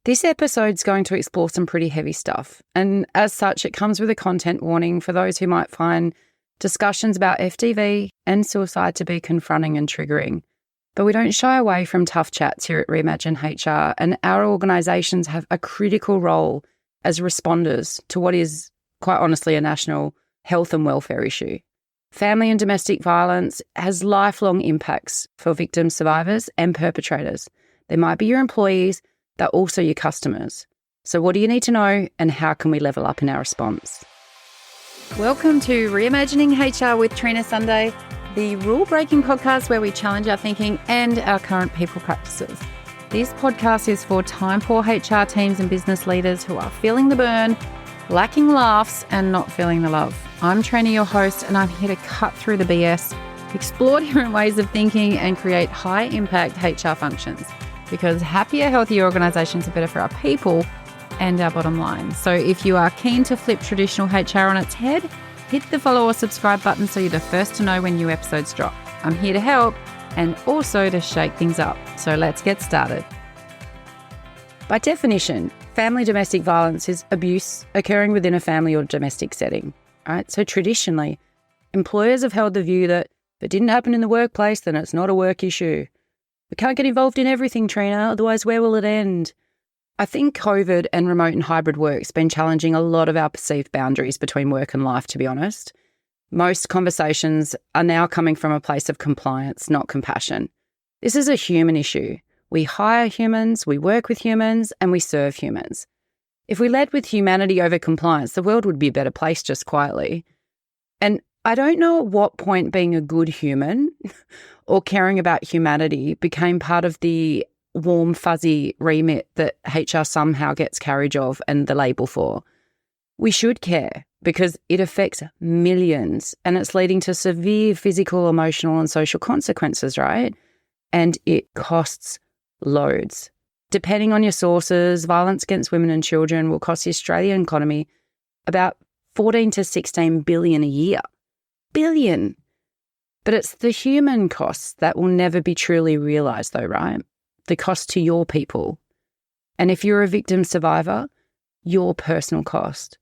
This episode's going to explore some pretty heavy stuff, and as such, it comes with a content warning for those who might find discussions about FTV and suicide to be confronting and triggering. But we don't shy away from tough chats here at Reimagine HR, and our organisations have a critical role as responders to what is, quite honestly, a national health and welfare issue. Family and domestic violence has lifelong impacts for victims, survivors and perpetrators. They might be your employees, they're also your customers. So what do you need to know, and how can we level up in our response? Welcome to Reimagining HR with Trina Sunday, the rule-breaking podcast where we challenge our thinking and our current people practices. This podcast is for time-poor HR teams and business leaders who are feeling the burn, lacking laughs and not feeling the love. I'm Trina, your host, and I'm here to cut through the BS, explore different ways of thinking and create high-impact HR functions, because happier, healthier organisations are better for our people and our bottom line. So if you are keen to flip traditional HR on its head, hit the follow or subscribe button so you're the first to know when new episodes drop. I'm here to help and also to shake things up. So let's get started. By definition, family domestic violence is abuse occurring within a family or domestic setting. Right? So traditionally, employers have held the view that if it didn't happen in the workplace, then it's not a work issue. We can't get involved in everything, Trina, otherwise where will it end? I think COVID and remote and hybrid work's been challenging a lot of our perceived boundaries between work and life, to be honest. Most conversations are now coming from a place of compliance, not compassion. This is a human issue. We hire humans, we work with humans, and we serve humans. If we led with humanity over compliance, the world would be a better place, just quietly. And I don't know at what point being a good human or caring about humanity became part of the warm, fuzzy remit that HR somehow gets carriage of and the label for. We should care because it affects millions and it's leading to severe physical, emotional and social consequences, right? And it costs loads. Depending on your sources, violence against women and children will cost the Australian economy about 14 to 16 billion a year. Billion. But it's the human costs that will never be truly realised though, right? The cost to your people. And if you're a victim survivor, your personal cost.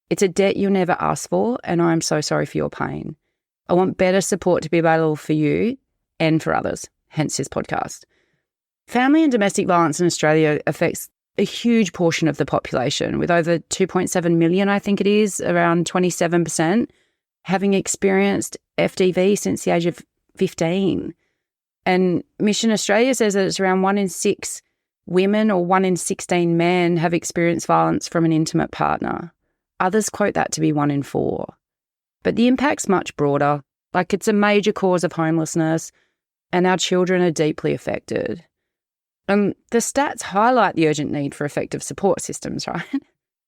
It's a debt you'll never ask for, and I'm so sorry for your pain. I want better support to be available for you and for others, hence this podcast. Family and domestic violence in Australia affects a huge portion of the population, with over 2.7 million, I think it is, around 27%, having experienced FDV since the age of 15. And Mission Australia says that it's around 1 in 6 women or 1 in 16 men have experienced violence from an intimate partner. Others quote that to be 1 in 4. But the impact's much broader. Like, it's a major cause of homelessness, and our children are deeply affected. The stats highlight the urgent need for effective support systems, right?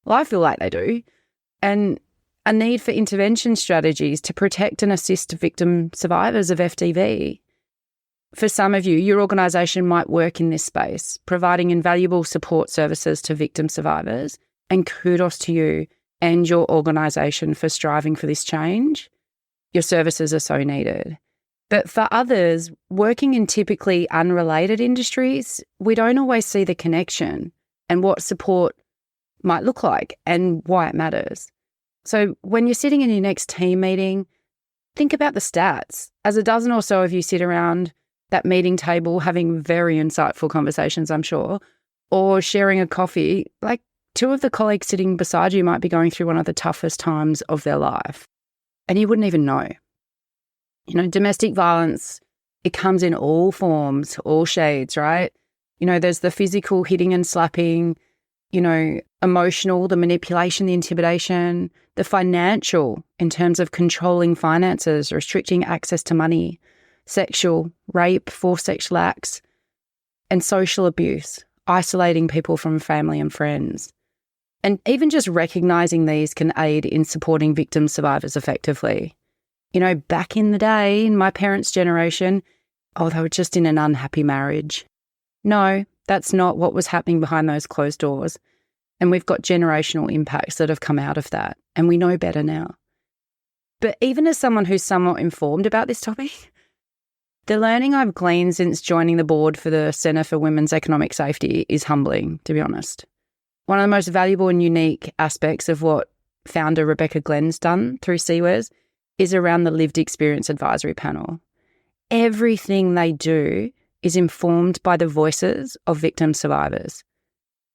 Well, I feel like they do. And a need for intervention strategies to protect and assist victim survivors of FTV. For some of you, your organisation might work in this space, providing invaluable support services to victim survivors, and kudos to you and your organisation for striving for this change. Your services are so needed. But for others, working in typically unrelated industries, we don't always see the connection and what support might look like and why it matters. So when you're sitting in your next team meeting, think about the stats. As a dozen or so of you sit around that meeting table having very insightful conversations, I'm sure, or sharing a coffee, like 2 of the colleagues sitting beside you might be going through one of the toughest times of their life, and you wouldn't even know. You know, domestic violence, it comes in all forms, all shades, right? You know, there's the physical hitting and slapping, you know, emotional, the manipulation, the intimidation, the financial in terms of controlling finances, restricting access to money, sexual, rape, forced sexual acts, and social abuse, isolating people from family and friends. And even just recognising these can aid in supporting victim survivors effectively. You know, back in the day, in my parents' generation, they were just in an unhappy marriage. No, that's not what was happening behind those closed doors. And we've got generational impacts that have come out of that, and we know better now. But even as someone who's somewhat informed about this topic, The learning I've gleaned since joining the board for the Centre for Women's Economic Safety is humbling, to be honest. One of the most valuable and unique aspects of what founder Rebecca Glenn's done through CWES is around the Lived Experience Advisory Panel. Everything they do is informed by the voices of victim survivors,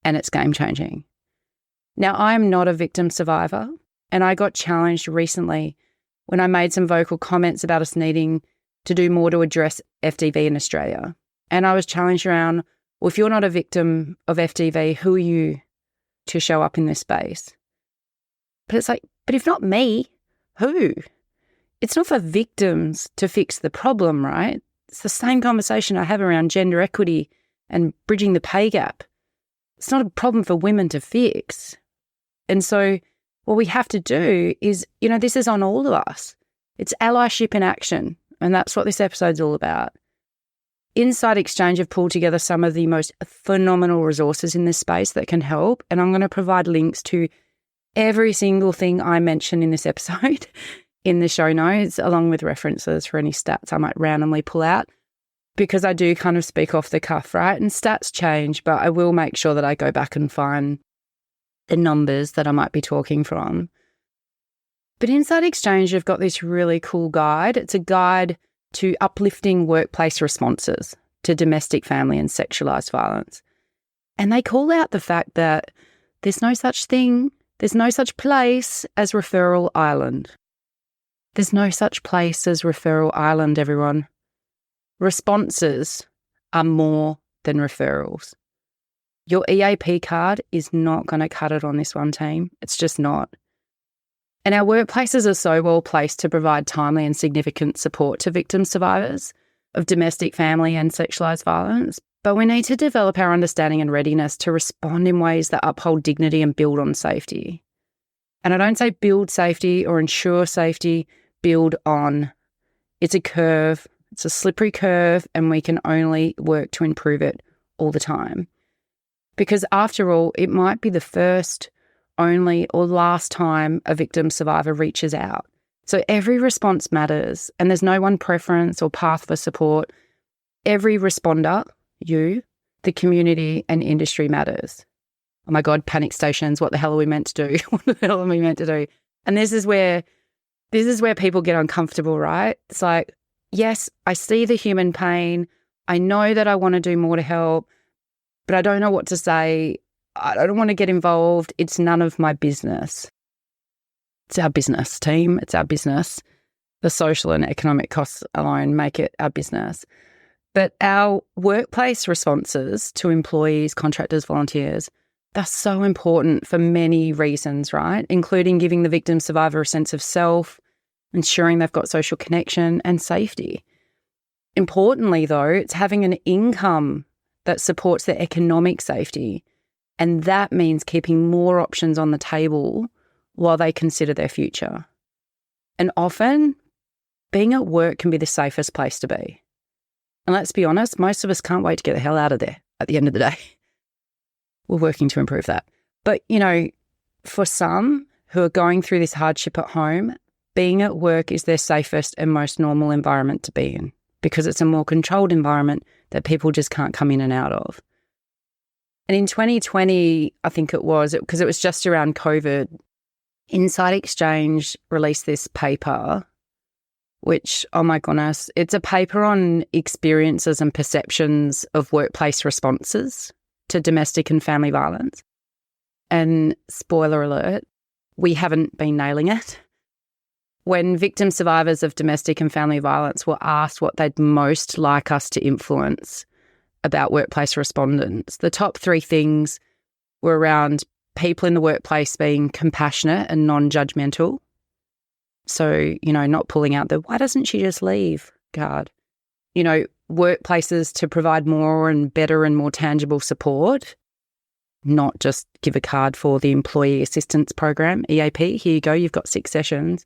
and it's game-changing. Now, I am not a victim survivor, and I got challenged recently when I made some vocal comments about us needing to do more to address FDV in Australia. And I was challenged around, well, if you're not a victim of FDV, who are you to show up in this space? But it's like, but if not me, who? It's not for victims to fix the problem, right? It's the same conversation I have around gender equity and bridging the pay gap. It's not a problem for women to fix. And so what we have to do is, this is on all of us. It's allyship in action. And that's what this episode's all about. Inside Exchange have pulled together some of the most phenomenal resources in this space that can help. And I'm going to provide links to every single thing I mention in this episode in the show notes, along with references for any stats I might randomly pull out, because I do kind of speak off the cuff, right? And stats change, but I will make sure that I go back and find the numbers that I might be talking from. But Inside Exchange, you've got this really cool guide. It's a guide to uplifting workplace responses to domestic, family and sexualised violence. And they call out the fact that there's no such thing, there's no such place as referral island. There's no such place as referral island, everyone. Responses are more than referrals. Your EAP card is not going to cut it on this one, team. It's just not. And our workplaces are so well placed to provide timely and significant support to victim survivors of domestic, family and sexualised violence. But we need to develop our understanding and readiness to respond in ways that uphold dignity and build on safety. And I don't say build safety or ensure safety, build on. It's a curve. It's a slippery curve, and we can only work to improve it all the time. Because after all, it might be the first, only or last time a victim survivor reaches out. So every response matters, and there's no one preference or path for support. Every responder, you, the community and industry matters. Oh my God, panic stations, what the hell are we meant to do? What the hell are we meant to do? And this is where people get uncomfortable, right? It's like, yes, I see the human pain. I know that I want to do more to help, but I don't know what to say. I don't want to get involved. It's none of my business. It's our business, team. It's our business. The social and economic costs alone make it our business. But our workplace responses to employees, contractors, volunteers, they're so important for many reasons, right? Including giving the victim survivor a sense of self, ensuring they've got social connection and safety. Importantly, though, it's having an income that supports their economic safety. And that means keeping more options on the table while they consider their future. And often, being at work can be the safest place to be. And let's be honest, most of us can't wait to get the hell out of there at the end of the day. We're working to improve that. But, for some who are going through this hardship at home, being at work is their safest and most normal environment to be in, because it's a more controlled environment that people just can't come in and out of. And in 2020, I think it was, because it was just around COVID, Inside Exchange released this paper, which, oh my goodness, it's a paper on experiences and perceptions of workplace responses to domestic and family violence. And spoiler alert, we haven't been nailing it. When victim survivors of domestic and family violence were asked what they'd most like us to influence about workplace respondents, the top three things were around people in the workplace being compassionate and non-judgmental. So, not pulling out the, why doesn't she just leave card? Workplaces to provide more and better and more tangible support, not just give a card for the Employee Assistance Program, EAP. Here you go, you've got 6 sessions.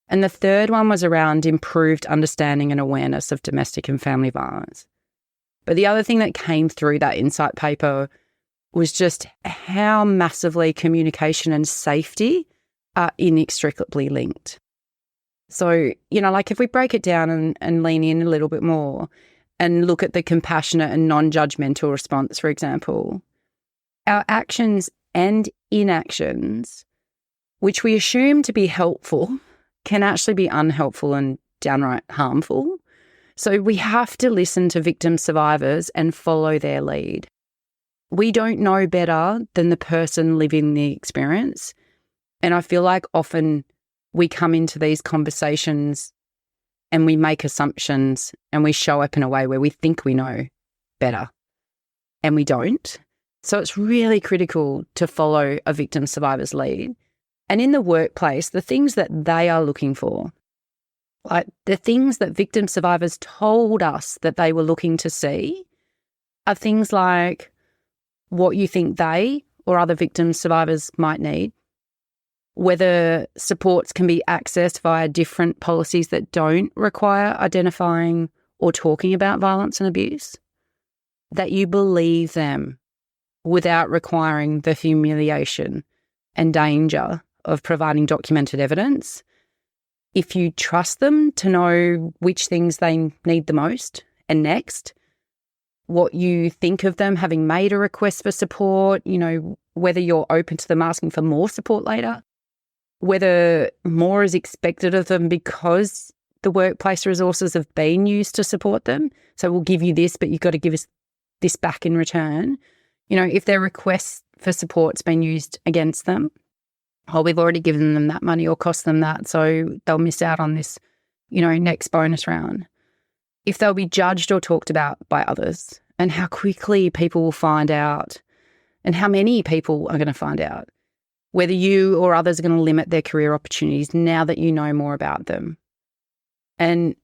And the third one was around improved understanding and awareness of domestic and family violence. But the other thing that came through that insight paper was just how massively communication and safety are inextricably linked. So, like if we break it down and lean in a little bit more and look at the compassionate and non-judgmental response, for example, our actions and inactions, which we assume to be helpful, can actually be unhelpful and downright harmful. So we have to listen to victim survivors and follow their lead. We don't know better than the person living the experience. And I feel like often we come into these conversations and we make assumptions and we show up in a way where we think we know better and we don't. So it's really critical to follow a victim survivor's lead. And in the workplace, the things that they are looking for, like the things that victim survivors told us that they were looking to see, are things like what you think they or other victim survivors might need, whether supports can be accessed via different policies that don't require identifying or talking about violence and abuse, that you believe them without requiring the humiliation and danger of providing documented evidence, if you trust them to know which things they need the most and next, what you think of them having made a request for support, whether you're open to them asking for more support later, whether more is expected of them because the workplace resources have been used to support them. So we'll give you this, but you've got to give us this back in return. If their request for support's been used against them, we've already given them that money or cost them that, so they'll miss out on this, next bonus round. If they'll be judged or talked about by others, and how quickly people will find out, and how many people are going to find out, whether you or others are going to limit their career opportunities now that you know more about them, and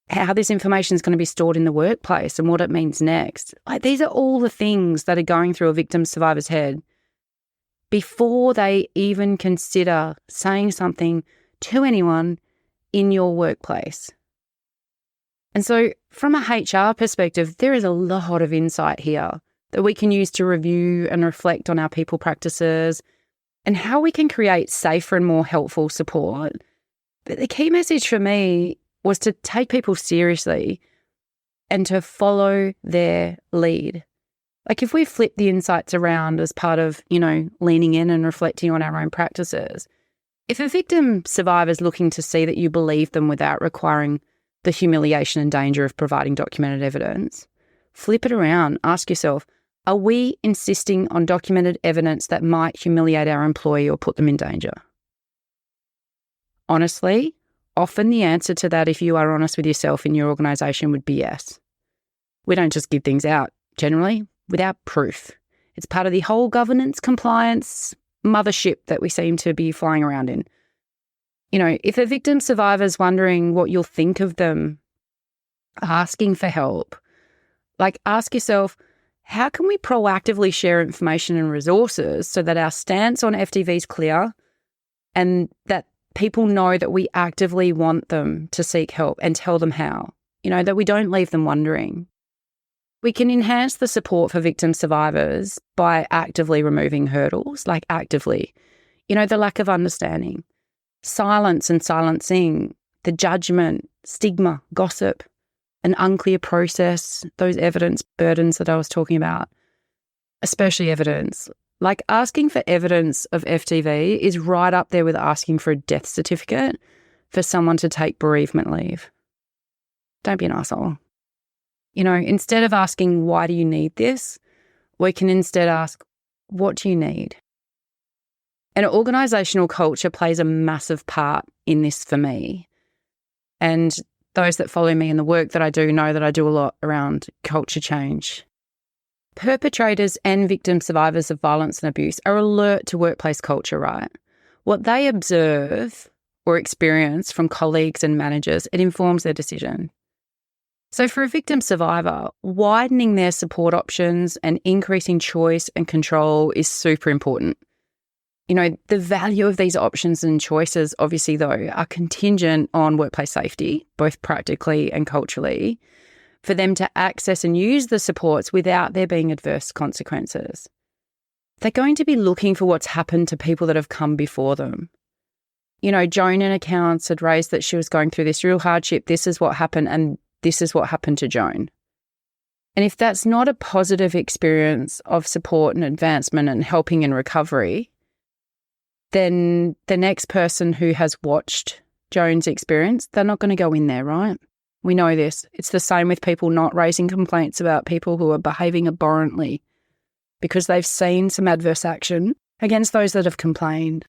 how this information is going to be stored in the workplace and what it means next. Like, these are all the things that are going through a victim survivor's head before they even consider saying something to anyone in your workplace. And so from a HR perspective, there is a lot of insight here that we can use to review and reflect on our people practices and how we can create safer and more helpful support. But the key message for me was to take people seriously and to follow their lead. Like, if we flip the insights around as part of, leaning in and reflecting on our own practices, if a victim survivor is looking to see that you believe them without requiring the humiliation and danger of providing documented evidence, flip it around. Ask yourself, are we insisting on documented evidence that might humiliate our employee or put them in danger? Honestly, often the answer to that, if you are honest with yourself in your organisation, would be yes. We don't just give things out, generally, without proof. It's part of the whole governance compliance mothership that we seem to be flying around in. If a victim survivor's wondering what you'll think of them asking for help, ask yourself, how can we proactively share information and resources so that our stance on FTV is clear and that people know that we actively want them to seek help, and tell them how, that we don't leave them wondering. We can enhance the support for victim survivors by actively removing hurdles, actively, the lack of understanding, silence and silencing, the judgment, stigma, gossip, an unclear process, those evidence burdens that I was talking about, especially evidence. Asking for evidence of FTV is right up there with asking for a death certificate for someone to take bereavement leave. Don't be an asshole. Instead of asking, why do you need this? We can instead ask, what do you need? And organisational culture plays a massive part in this for me. And those that follow me in the work that I do know that I do a lot around culture change. Perpetrators and victim survivors of violence and abuse are alert to workplace culture, right? What they observe or experience from colleagues and managers, it informs their decision. So for a victim survivor, widening their support options and increasing choice and control is super important. The value of these options and choices, obviously, though, are contingent on workplace safety, both practically and culturally, for them to access and use the supports without there being adverse consequences. They're going to be looking for what's happened to people that have come before them. Joan in accounts had raised that she was going through this real hardship. This is what happened, and this is what happened to Joan. And if that's not a positive experience of support and advancement and helping in recovery, then the next person who has watched Joan's experience, they're not going to go in there, right? We know this. It's the same with people not raising complaints about people who are behaving abhorrently because they've seen some adverse action against those that have complained.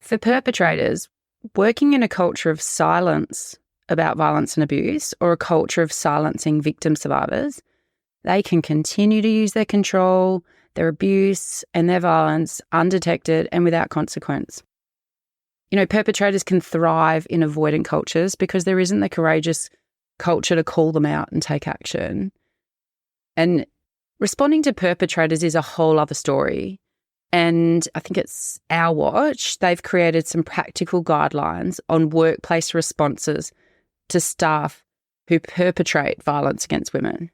For perpetrators, working in a culture of silence about violence and abuse or a culture of silencing victim survivors, they can continue to use their control, their abuse and their violence undetected and without consequence. Perpetrators can thrive in avoidant cultures because there isn't the courageous culture to call them out and take action. And responding to perpetrators is a whole other story. And I think it's Our Watch. They've created some practical guidelines on workplace responses to staff who perpetrate violence against women.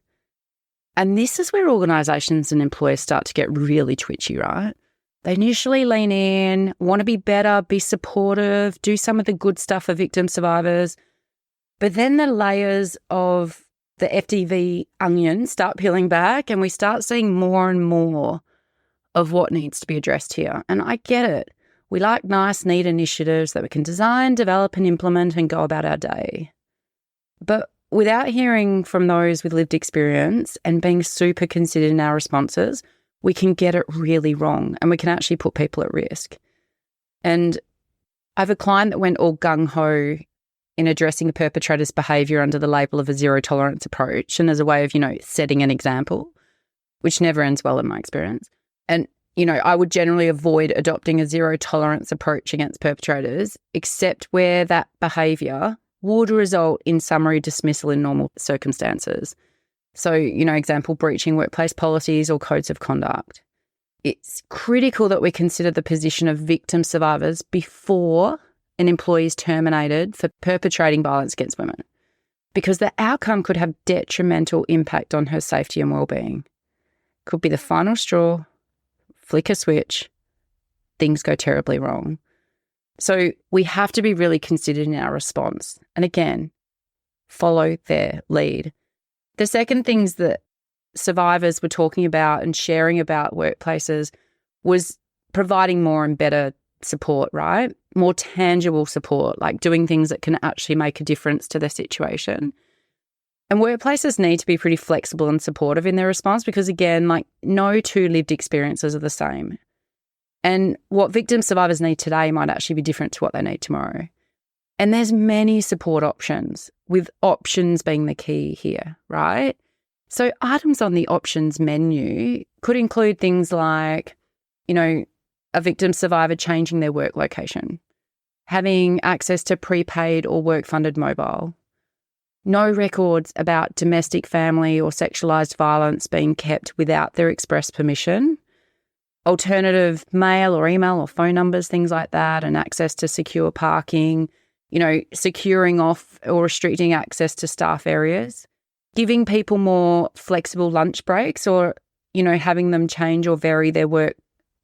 And this is where organisations and employers start to get really twitchy, right? They initially lean in, want to be better, be supportive, do some of the good stuff for victim survivors. But then the layers of the FDV onion start peeling back and we start seeing more and more of what needs to be addressed here. And I get it. We like nice, neat initiatives that we can design, develop and implement and go about our day. But without hearing from those with lived experience and being super considered in our responses, we can get it really wrong and we can actually put people at risk. And I have a client that went all gung-ho in addressing a perpetrator's behaviour under the label of a zero tolerance approach and as a way of, setting an example, which never ends well in my experience. And, I would generally avoid adopting a zero tolerance approach against perpetrators, except where that behaviour would result in summary dismissal in normal circumstances. So, example, breaching workplace policies or codes of conduct. It's critical that we consider the position of victim survivors before an employee is terminated for perpetrating violence against women, because the outcome could have detrimental impact on her safety and well-being. Could be the final straw, flick a switch, things go terribly wrong. So we have to be really considered in our response. And again, follow their lead. The second things that survivors were talking about and sharing about workplaces was providing more and better support, right? More tangible support, like doing things that can actually make a difference to their situation. And workplaces need to be pretty flexible and supportive in their response because, again, no two lived experiences are the same. And what victim survivors need today might actually be different to what they need tomorrow. And there's many support options, with options being the key here, right? So items on the options menu could include things like, a victim survivor changing their work location, having access to prepaid or work-funded mobile, no records about domestic, family or sexualised violence being kept without their express permission, alternative mail or email or phone numbers, things like that, and access to secure parking, securing off or restricting access to staff areas, giving people more flexible lunch breaks or, having them change or vary their work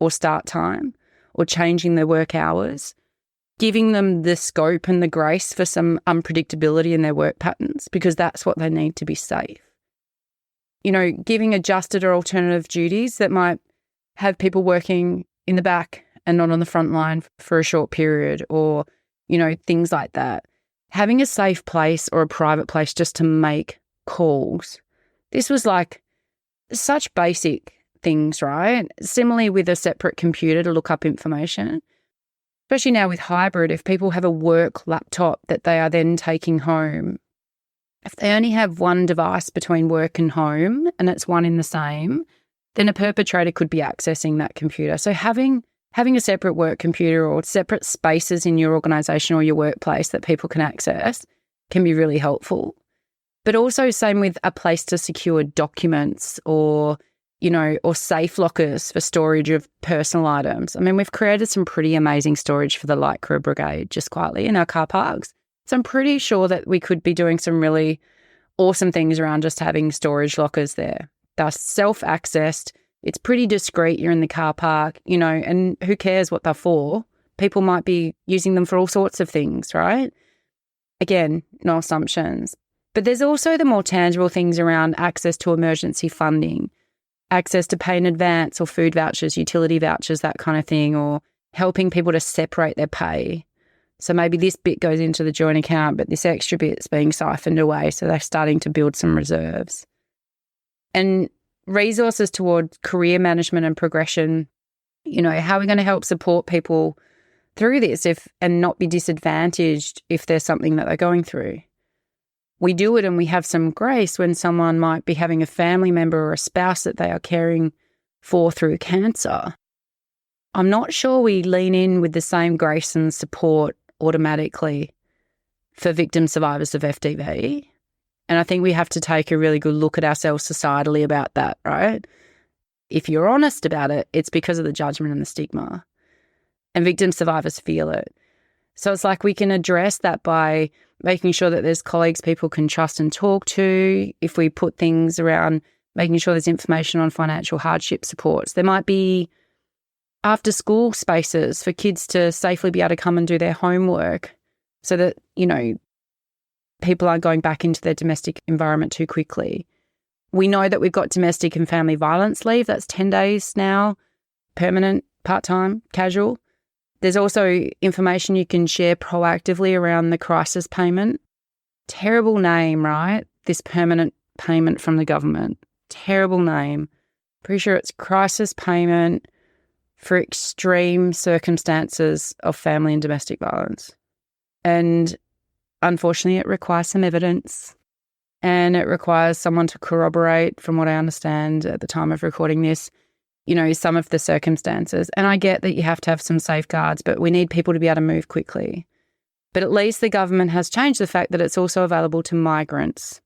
or start time or changing their work hours, giving them the scope and the grace for some unpredictability in their work patterns because that's what they need to be safe. Giving adjusted or alternative duties that might have people working in the back and not on the front line for a short period or, things like that. Having a safe place or a private place just to make calls. This was such basic things, right? Similarly with a separate computer to look up information. Especially now with hybrid, if people have a work laptop that they are then taking home, if they only have one device between work and home and it's one in the same, then a perpetrator could be accessing that computer. So having a separate work computer or separate spaces in your organisation or your workplace that people can access can be really helpful. But also same with a place to secure documents or safe lockers for storage of personal items. I mean, we've created some pretty amazing storage for the Light Crew Brigade just quietly in our car parks. So I'm pretty sure that we could be doing some really awesome things around just having storage lockers there. They're self-accessed. It's pretty discreet. You're in the car park, and who cares what they're for? People might be using them for all sorts of things, right? Again, no assumptions. But there's also the more tangible things around access to emergency funding, access to pay in advance or food vouchers, utility vouchers, that kind of thing, or helping people to separate their pay. So maybe this bit goes into the joint account, but this extra bit's being siphoned away, so they're starting to build some reserves. And resources toward career management and progression, how are we going to help support people through this and not be disadvantaged if there's something that they're going through? We do it and we have some grace when someone might be having a family member or a spouse that they are caring for through cancer. I'm not sure we lean in with the same grace and support automatically for victim survivors of FDV. And I think we have to take a really good look at ourselves societally about that, right? If you're honest about it, it's because of the judgment and the stigma. And victim survivors feel it. So it's like we can address that by making sure that there's colleagues people can trust and talk to. If we put things around making sure there's information on financial hardship supports. There might be after school spaces for kids to safely be able to come and do their homework so that, people aren't going back into their domestic environment too quickly. We know that we've got domestic and family violence leave. That's 10 days now, permanent, part-time, casual. There's also information you can share proactively around the crisis payment. Terrible name, right? This permanent payment from the government. Terrible name. Pretty sure it's crisis payment for extreme circumstances of family and domestic violence. And unfortunately, it requires some evidence and it requires someone to corroborate, from what I understand at the time of recording this, some of the circumstances. And I get that you have to have some safeguards, but we need people to be able to move quickly. But at least the government has changed the fact that it's also available to migrants.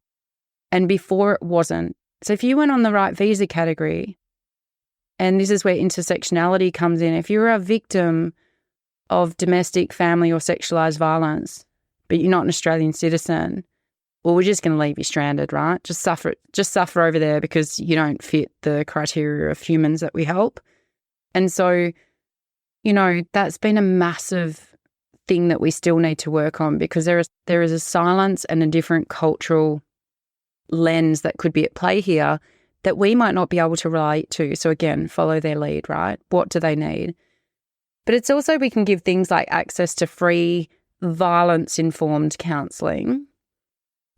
And before it wasn't. So if you went on the right visa category, and this is where intersectionality comes in, if you're a victim of domestic, family or sexualised violence, but you're not an Australian citizen, well, we're just going to leave you stranded, right? Just suffer over there because you don't fit the criteria of humans that we help. And so, that's been a massive thing that we still need to work on, because there is a silence and a different cultural lens that could be at play here that we might not be able to relate to. So again, follow their lead, right? What do they need? But it's also, we can give things like access to free violence-informed counselling.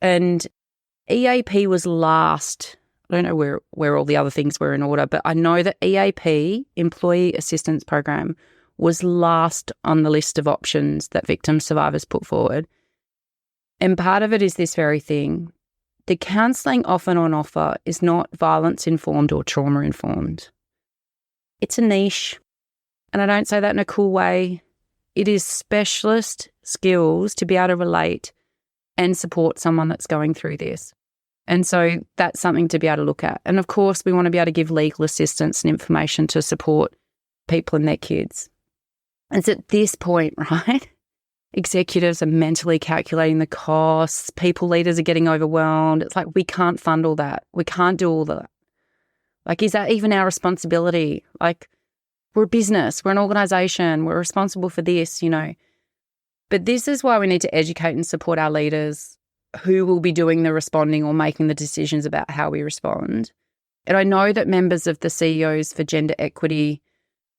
And EAP was last. I don't know where all the other things were in order, but I know that EAP, Employee Assistance Program, was last on the list of options that victim survivors put forward. And part of it is this very thing. The counselling often on offer is not violence-informed or trauma-informed. It's a niche. And I don't say that in a cool way. It is specialist skills to be able to relate and support someone that's going through this. And so that's something to be able to look at. And of course, we want to be able to give legal assistance and information to support people and their kids. And it's at this point, right? Executives are mentally calculating the costs. People leaders are getting overwhelmed. It's like, we can't fund all that. We can't do all that. Like, is that even our responsibility? Like, we're a business. We're an organisation. We're responsible for this, But this is why we need to educate and support our leaders who will be doing the responding or making the decisions about how we respond. And I know that members of the CEOs for Gender Equity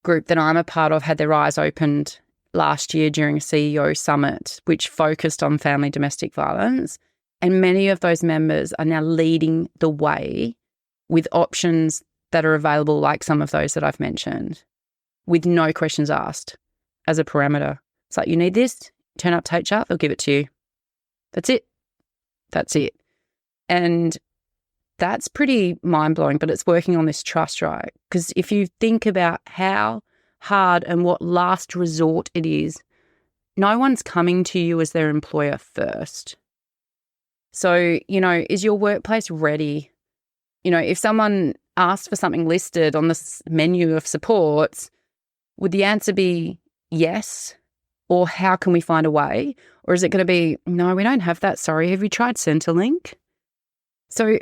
group that I'm a part of had their eyes opened last year during a CEO summit, which focused on family domestic violence. And many of those members are now leading the way with options that are available, like some of those that I've mentioned, with no questions asked as a parameter. It's like, you need this, turn up to HR, they'll give it to you. That's it. And that's pretty mind-blowing, but it's working on this trust, right? Because if you think about how hard and what last resort it is, no one's coming to you as their employer first. So, is your workplace ready? If someone asked for something listed on this menu of supports, would the answer be yes? Or how can we find a way? Or is it going to be, no, we don't have that, sorry, have you tried Centrelink? So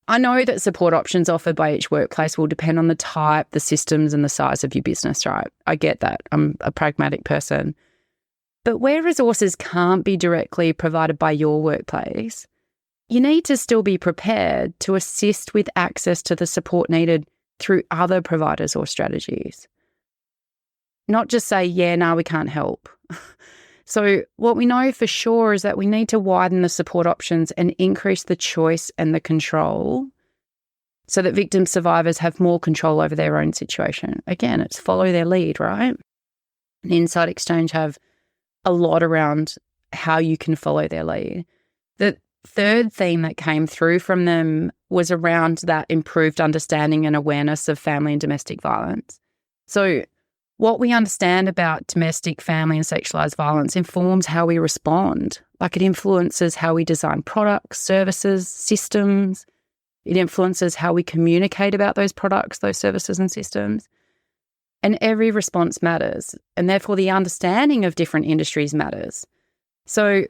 I know that support options offered by each workplace will depend on the type, the systems, and the size of your business, right? I get that. I'm a pragmatic person. But where resources can't be directly provided by your workplace, you need to still be prepared to assist with access to the support needed through other providers or strategies. Not just say, yeah, no, we can't help. So what we know for sure is that we need to widen the support options and increase the choice and the control so that victim survivors have more control over their own situation. Again, it's follow their lead, right? And Insight Exchange have a lot around how you can follow their lead. The third theme that came through from them was around that improved understanding and awareness of family and domestic violence. So what we understand about domestic, family and sexualised violence informs how we respond. Like it influences how we design products, services, systems. It influences how we communicate about those products, those services and systems. And every response matters. And therefore the understanding of different industries matters. So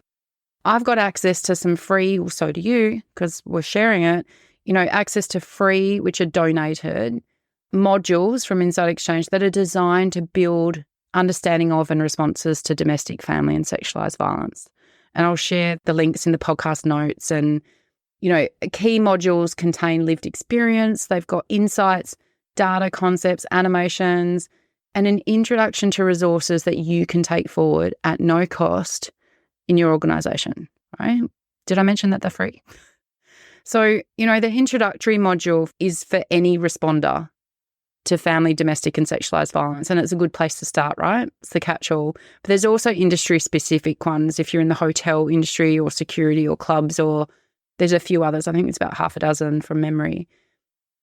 I've got access to some free, well, so do you, because we're sharing it, access to free, which are donated, modules from Insight Exchange that are designed to build understanding of and responses to domestic, family and sexualised violence. And I'll share the links in the podcast notes. And, key modules contain lived experience. They've got insights, data, concepts, animations, and an introduction to resources that you can take forward at no cost in your organisation, right? Did I mention that they're free? So, the introductory module is for any responder to family, domestic and sexualised violence. And it's a good place to start, right? It's the catch-all. But there's also industry-specific ones if you're in the hotel industry or security or clubs, or there's a few others. I think it's about half a dozen from memory.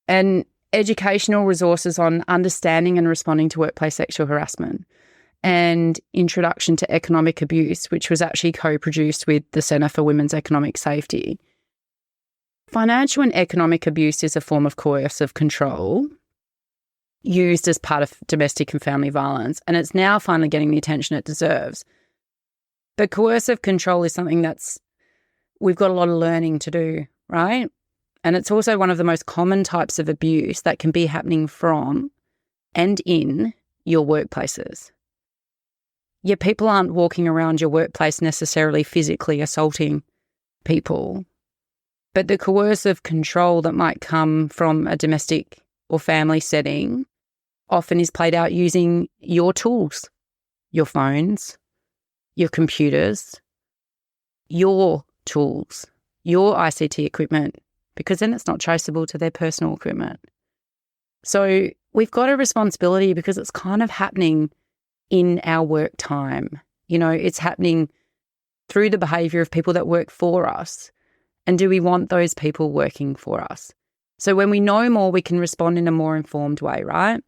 And educational resources on understanding and responding to workplace sexual harassment, and Introduction to Economic Abuse, which was actually co-produced with the Centre for Women's Economic Safety. Financial and economic abuse is a form of coercive control used as part of domestic and family violence, and it's now finally getting the attention it deserves. But coercive control is something we've got a lot of learning to do, right? And it's also one of the most common types of abuse that can be happening from and in your workplaces. Yet people aren't walking around your workplace necessarily physically assaulting people, but the coercive control that might come from a domestic or family setting often is played out using your tools, your phones, your computers, your tools, your ICT equipment, because then it's not traceable to their personal equipment. So we've got a responsibility because it's kind of happening in our work time. It's happening through the behaviour of people that work for us. And do we want those people working for us? So when we know more, we can respond in a more informed way, right?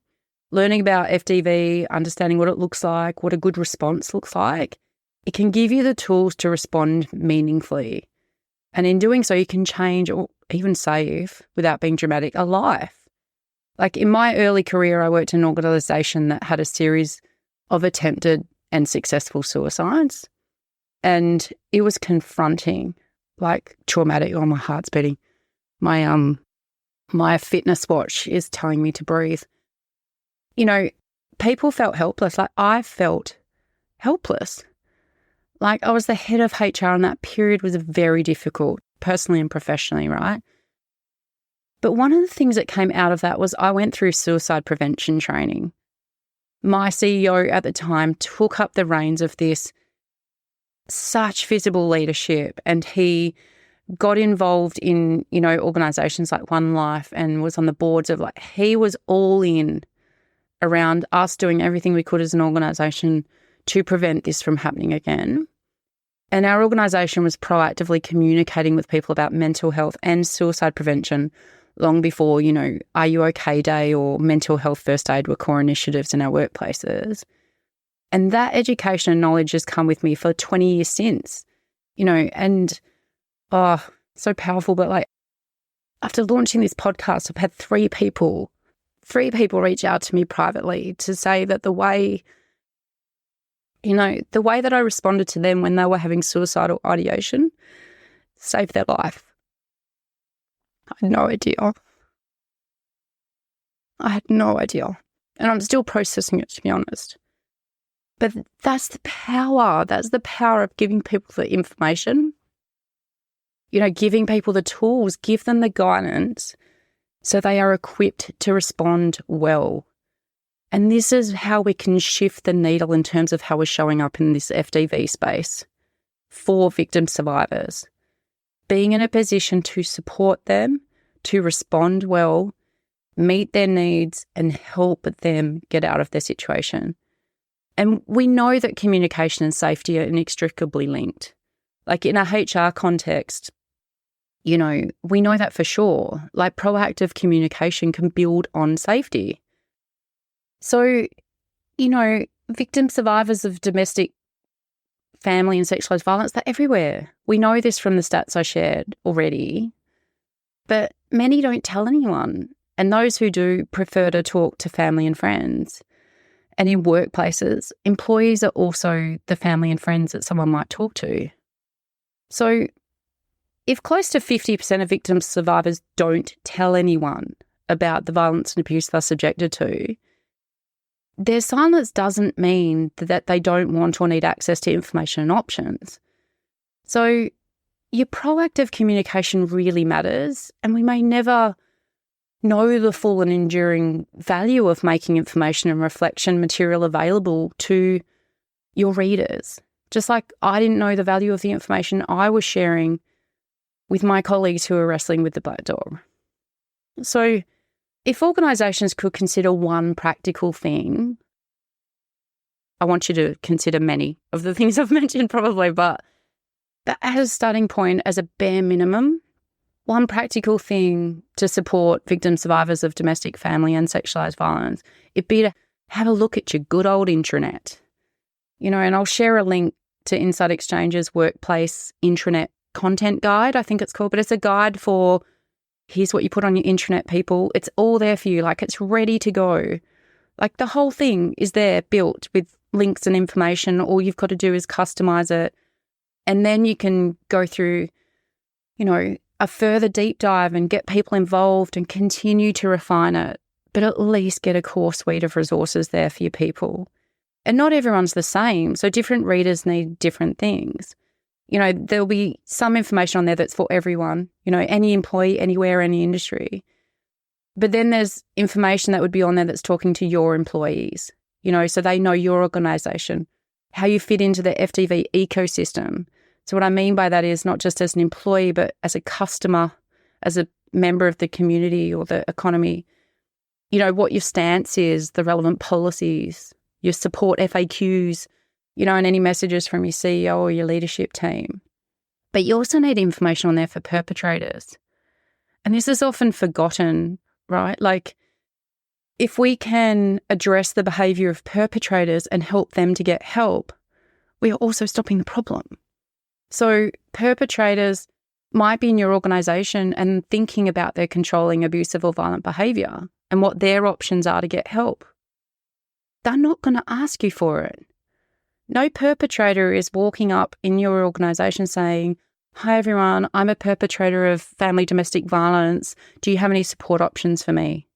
Learning about FDV, understanding what it looks like, what a good response looks like, it can give you the tools to respond meaningfully. And in doing so, you can change or even save, without being dramatic, a life. Like in my early career, I worked in an organisation that had a series of attempted and successful suicides. And it was confronting, like traumatic. Oh, my heart's beating. My fitness watch is telling me to breathe. People felt helpless. Like I felt helpless. Like I was the head of HR and that period was very difficult, personally and professionally, right? But one of the things that came out of that was I went through suicide prevention training. My CEO at the time took up the reins of this, such visible leadership, and he got involved in, organisations like One Life and was on the boards of he was all in around us doing everything we could as an organisation to prevent this from happening again. And our organisation was proactively communicating with people about mental health and suicide prevention long before, Are You OK Day or Mental Health First Aid were core initiatives in our workplaces. And that education and knowledge has come with me for 20 years since, and so powerful. But after launching this podcast, I've had three people reach out to me privately to say that the way that I responded to them when they were having suicidal ideation saved their life. I had no idea. I had no idea. And I'm still processing it, to be honest. But that's the power. That's the power of giving people the information. Giving people the tools, give them the guidance so they are equipped to respond well. And this is how we can shift the needle in terms of how we're showing up in this FDV space for victim survivors. Being in a position to support them, to respond well, meet their needs, and help them get out of their situation. And we know that communication and safety are inextricably linked. Like in a HR context, we know that for sure. Like proactive communication can build on safety. So, victim survivors of domestic, family and sexualised violence, they're everywhere. We know this from the stats I shared already, but many don't tell anyone. And those who do prefer to talk to family and friends. And in workplaces, employees are also the family and friends that someone might talk to. So if close to 50% of victim survivors don't tell anyone about the violence and abuse they're subjected to, their silence doesn't mean that they don't want or need access to information and options. So your proactive communication really matters, and we may never know the full and enduring value of making information and reflection material available to your readers. Just like I didn't know the value of the information I was sharing with my colleagues who are wrestling with the black dog. So if organisations could consider one practical thing, I want you to consider many of the things I've mentioned probably, but as a starting point, as a bare minimum, one practical thing to support victim survivors of domestic, family and sexualised violence, it'd be to have a look at your good old intranet. And I'll share a link to Inside Exchange's workplace intranet content guide, I think it's called, but it's a guide for here's what you put on your intranet, people. It's all there for you. Like it's ready to go. Like the whole thing is there built with links and information. All you've got to do is customize it. And then you can go through, a further deep dive and get people involved and continue to refine it, but at least get a core suite of resources there for your people. And not everyone's the same. So different readers need different things. There'll be some information on there that's for everyone, any employee, anywhere, any industry. But then there's information that would be on there that's talking to your employees, so they know your organisation, how you fit into the FDV ecosystem. So what I mean by that is not just as an employee, but as a customer, as a member of the community or the economy, what your stance is, the relevant policies, your support FAQs, and any messages from your CEO or your leadership team. But you also need information on there for perpetrators. And this is often forgotten, right? Like if we can address the behaviour of perpetrators and help them to get help, we are also stopping the problem. So perpetrators might be in your organisation and thinking about their controlling, abusive or violent behaviour and what their options are to get help. They're not going to ask you for it. No perpetrator is walking up in your organisation saying, "Hi everyone, I'm a perpetrator of family domestic violence. Do you have any support options for me?"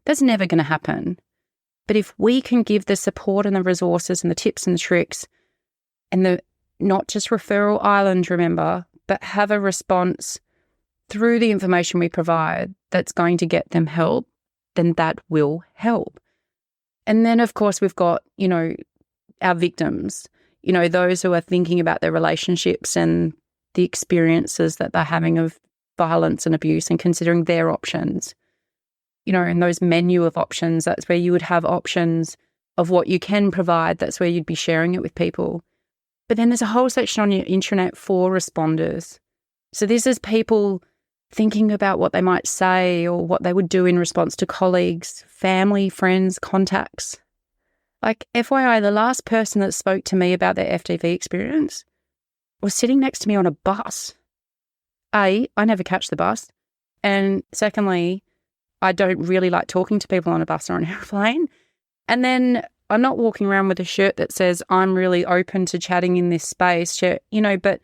That's never going to happen. But if we can give the support and the resources and the tips and the tricks and the not just referral island, remember, but have a response through the information we provide that's going to get them help, then that will help. And then, of course, we've got, our victims, those who are thinking about their relationships and the experiences that they're having of violence and abuse and considering their options. And those menu of options, that's where you would have options of what you can provide. That's where you'd be sharing it with people. But then there's a whole section on your intranet for responders. So this is people thinking about what they might say or what they would do in response to colleagues, family, friends, contacts. Like FYI, the last person that spoke to me about their FDV experience was sitting next to me on a bus. A, I never catch the bus. And secondly, I don't really like talking to people on a bus or an airplane. And then I'm not walking around with a shirt that says I'm really open to chatting in this space, but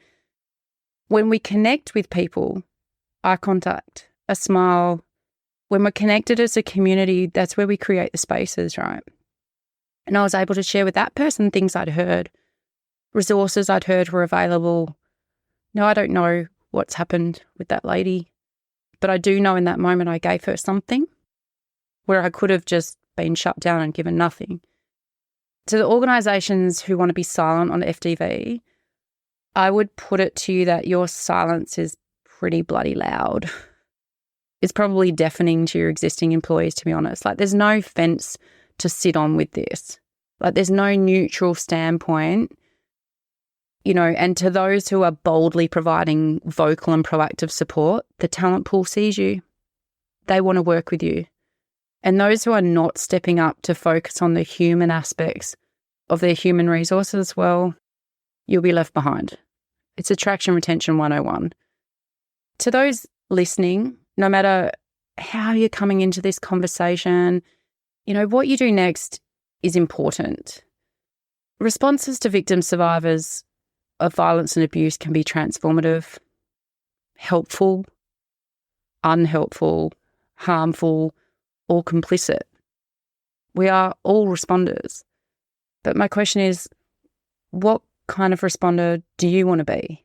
when we connect with people, eye contact, a smile. When we're connected as a community, that's where we create the spaces, right? And I was able to share with that person things I'd heard, resources I'd heard were available. Now, I don't know what's happened with that lady, but I do know in that moment I gave her something where I could have just been shut down and given nothing. To the organisations who want to be silent on FDV, I would put it to you that your silence is pretty bloody loud. It's probably deafening to your existing employees, to be honest. Like, there's no fence to sit on with this. Like, there's no neutral standpoint, and to those who are boldly providing vocal and proactive support, the talent pool sees you. They want to work with you. And those who are not stepping up to focus on the human aspects of their human resources, well, you'll be left behind. It's attraction retention 101. To those listening, no matter how you're coming into this conversation, what you do next is important. Responses to victim survivors of violence and abuse can be transformative, helpful, unhelpful, harmful, or complicit. We are all responders. But my question is, what kind of responder do you want to be?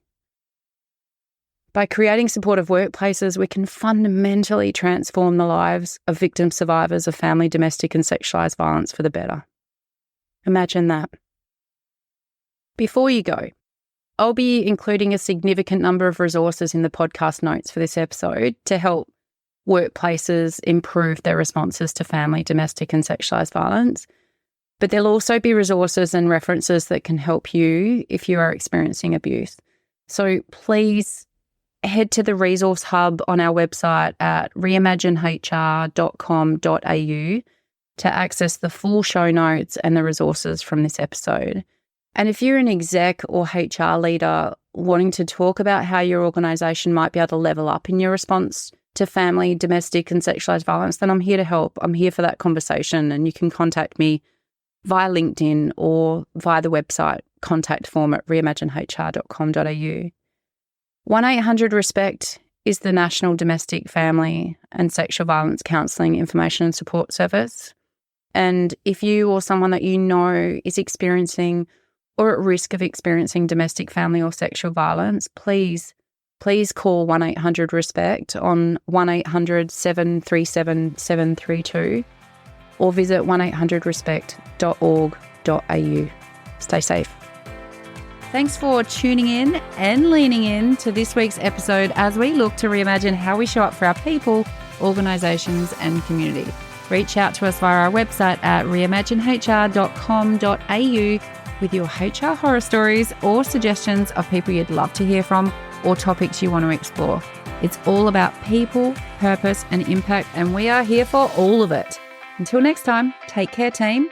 By creating supportive workplaces, we can fundamentally transform the lives of victim survivors of family, domestic and sexualised violence for the better. Imagine that. Before you go, I'll be including a significant number of resources in the podcast notes for this episode to help workplaces improve their responses to family, domestic and sexualised violence. But there'll also be resources and references that can help you if you are experiencing abuse. So please head to the resource hub on our website at reimaginehr.com.au to access the full show notes and the resources from this episode. And if you're an exec or HR leader wanting to talk about how your organisation might be able to level up in your response to family, domestic and sexualised violence, then I'm here to help. I'm here for that conversation, and you can contact me via LinkedIn or via the website contact form at reimaginehr.com.au. 1-800-RESPECT is the National Domestic, Family and Sexual Violence Counselling Information and Support Service. And if you or someone that you know is experiencing or at risk of experiencing domestic, family or sexual violence, please call 1-800-RESPECT on 1-800-737-732 or visit 1800respect.org.au. Stay safe. Thanks for tuning in and leaning in to this week's episode as we look to reimagine how we show up for our people, organisations and community. Reach out to us via our website at reimaginehr.com.au with your HR horror stories or suggestions of people you'd love to hear from or topics you want to explore. It's all about people, purpose and impact, and we are here for all of it. Until next time, take care, team.